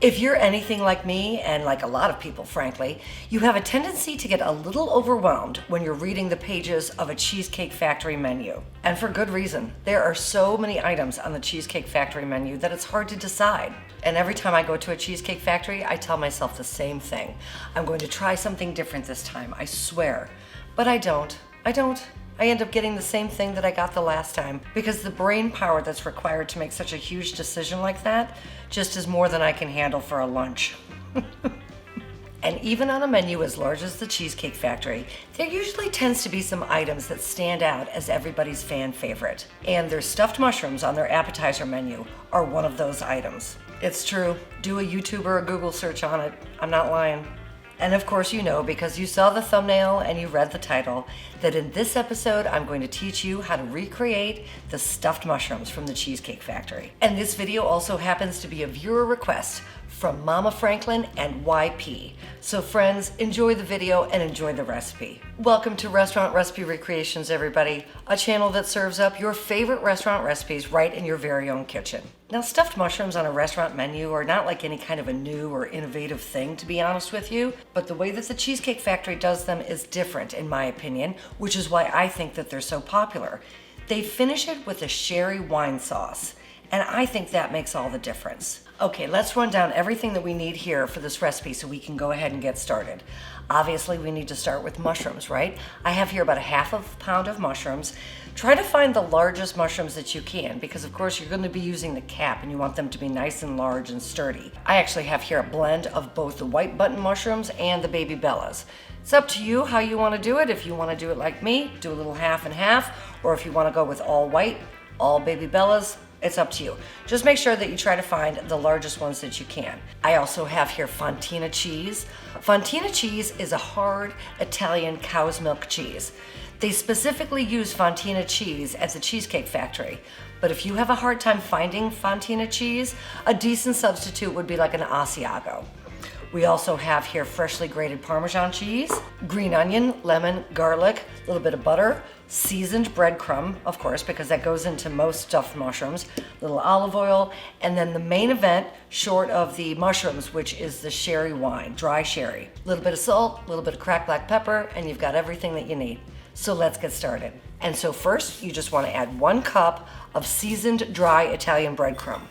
If you're anything like me, and like a lot of people, frankly, you have a tendency to get a little overwhelmed when you're reading the pages of a Cheesecake Factory menu. And for good reason. There are so many items on the Cheesecake Factory menu that it's hard to decide. And every time I go to a Cheesecake Factory, I tell myself the same thing. I'm going to try something different this time, I swear. But I don't. I end up getting the same thing that I got the last time because the brain power that's required to make such a huge decision like that just is more than I can handle for a lunch. And even on a menu as large as the Cheesecake Factory, there usually tends to be some items that stand out as everybody's fan favorite. And their stuffed mushrooms on their appetizer menu are one of those items. It's true. Do a YouTube or a Google search on it. I'm not lying. And of course you know, because you saw the thumbnail and you read the title, that in this episode I'm going to teach you how to recreate the stuffed mushrooms from the Cheesecake Factory. And this video also happens to be a viewer request from Mama Franklin and YP. So friends, enjoy the video and enjoy the recipe. Welcome to Restaurant Recipe Recreations, everybody, a channel that serves up your favorite restaurant recipes right in your very own kitchen. Now, stuffed mushrooms on a restaurant menu are not like any kind of a new or innovative thing, to be honest with you, but the way that the Cheesecake Factory does them is different, in my opinion, which is why I think that they're so popular. They finish it with a sherry wine sauce, and I think that makes all the difference. Okay, let's run down everything that we need here for this recipe so we can go ahead and get started. Obviously, we need to start with mushrooms, right? I have here about a half a pound of mushrooms. Try to find the largest mushrooms that you can because, of course, you're going to be using the cap and you want them to be nice and large and sturdy. I actually have here a blend of both the white button mushrooms and the baby bellas. It's up to you how you want to do it. If you want to do it like me, do a little half and half, or if you want to go with all white, all baby bellas, it's up to you. Just make sure that you try to find the largest ones that you can. I also have here Fontina cheese. Fontina cheese is a hard Italian cow's milk cheese. They specifically use Fontina cheese at the Cheesecake Factory. But if you have a hard time finding Fontina cheese, a decent substitute would be like an Asiago. We also have here freshly grated Parmesan cheese, green onion, lemon, garlic, a little bit of butter, seasoned breadcrumb, of course, because that goes into most stuffed mushrooms, a little olive oil, and then the main event, short of the mushrooms, which is the sherry wine, dry sherry. A little bit of salt, a little bit of cracked black pepper, and you've got everything that you need. So let's get started. And so first, you just want to add 1 cup of seasoned dry Italian breadcrumb.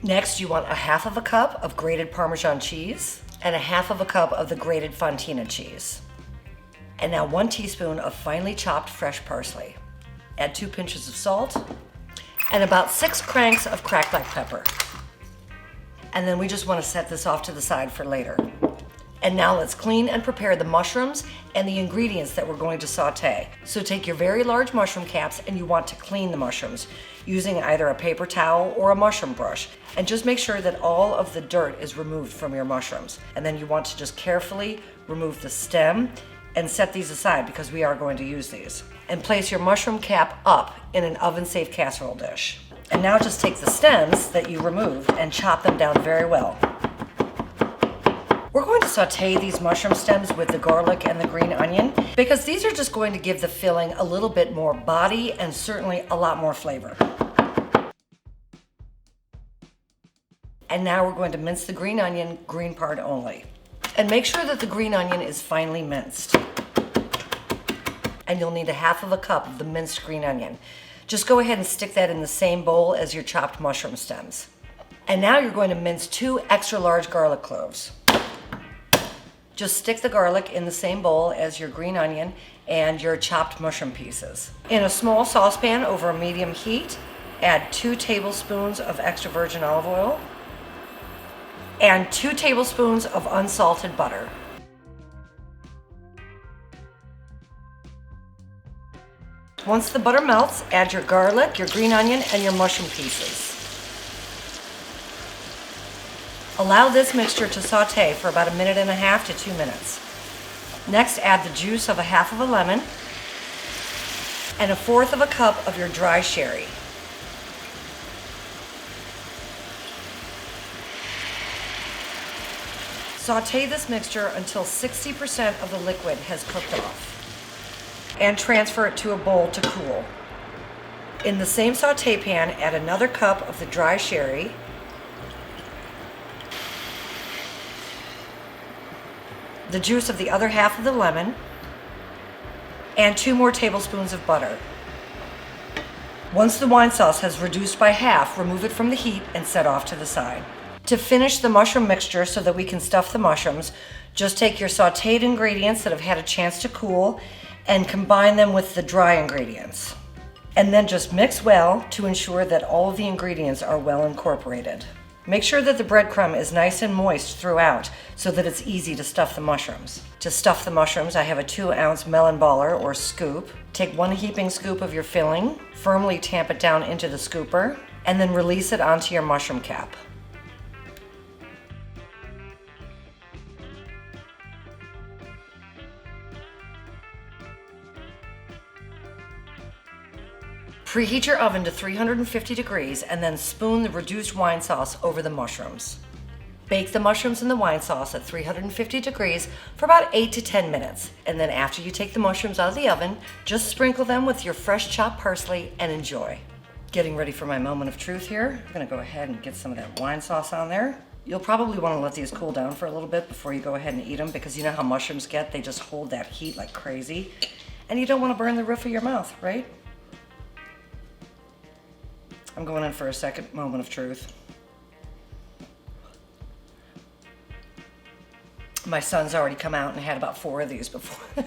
Next, you want a half of a cup of grated Parmesan cheese and a half of a cup of the grated Fontina cheese. And now 1 teaspoon of finely chopped fresh parsley. Add 2 pinches of salt and about 6 cranks of cracked black pepper. And then we just want to set this off to the side for later. And now let's clean and prepare the mushrooms and the ingredients that we're going to saute. So take your very large mushroom caps and you want to clean the mushrooms using either a paper towel or a mushroom brush. And just make sure that all of the dirt is removed from your mushrooms. And then you want to just carefully remove the stem and set these aside because we are going to use these. And place your mushroom cap up in an oven-safe casserole dish. And now just take the stems that you removed and chop them down very well. We're going to saute these mushroom stems with the garlic and the green onion because these are just going to give the filling a little bit more body and certainly a lot more flavor. And now we're going to mince the green onion, green part only. And make sure that the green onion is finely minced. And you'll need a half of a cup of the minced green onion. Just go ahead and stick that in the same bowl as your chopped mushroom stems. And now you're going to mince 2 extra large garlic cloves. Just stick the garlic in the same bowl as your green onion and your chopped mushroom pieces. In a small saucepan over a medium heat, add 2 tablespoons of extra virgin olive oil and 2 tablespoons of unsalted butter. Once the butter melts, add your garlic, your green onion, and your mushroom pieces. Allow this mixture to saute for about 1.5 minutes to 2 minutes. Next, add the juice of a half of a lemon and 1/4 cup of your dry sherry. Saute this mixture until 60% of the liquid has cooked off and transfer it to a bowl to cool. In the same saute pan, add another cup of the dry sherry the juice of the other half of the lemon, and 2 more tablespoons of butter. Once the wine sauce has reduced by half, remove it from the heat and set off to the side. To finish the mushroom mixture so that we can stuff the mushrooms, just take your sauteed ingredients that have had a chance to cool and combine them with the dry ingredients. And then just mix well to ensure that all of the ingredients are well incorporated. Make sure that the breadcrumb is nice and moist throughout so that it's easy to stuff the mushrooms. To stuff the mushrooms, I have a 2-ounce melon baller or scoop. Take 1 heaping scoop of your filling, firmly tamp it down into the scooper, and then release it onto your mushroom cap. Preheat your oven to 350 degrees and then spoon the reduced wine sauce over the mushrooms. Bake the mushrooms in the wine sauce at 350 degrees for about 8 to 10 minutes. And then after you take the mushrooms out of the oven, just sprinkle them with your fresh chopped parsley and enjoy. Getting ready for my moment of truth here. I'm gonna go ahead and get some of that wine sauce on there. You'll probably wanna let these cool down for a little bit before you go ahead and eat them, because you know how mushrooms get, they just hold that heat like crazy. And you don't wanna burn the roof of your mouth, right? I'm going in for a second moment of truth. My son's already come out and had about 4 of these before.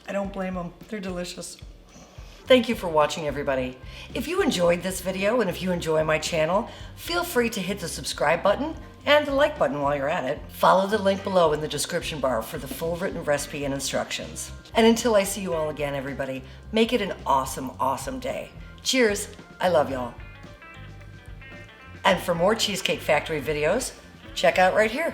I don't blame him. They're delicious. Thank you for watching, everybody. If you enjoyed this video and if you enjoy my channel, feel free to hit the subscribe button and the like button while you're at it. Follow the link below in the description bar for the full written recipe and instructions. And until I see you all again, everybody, make it an awesome, awesome day. Cheers. I love y'all. And for more Cheesecake Factory videos, check out right here.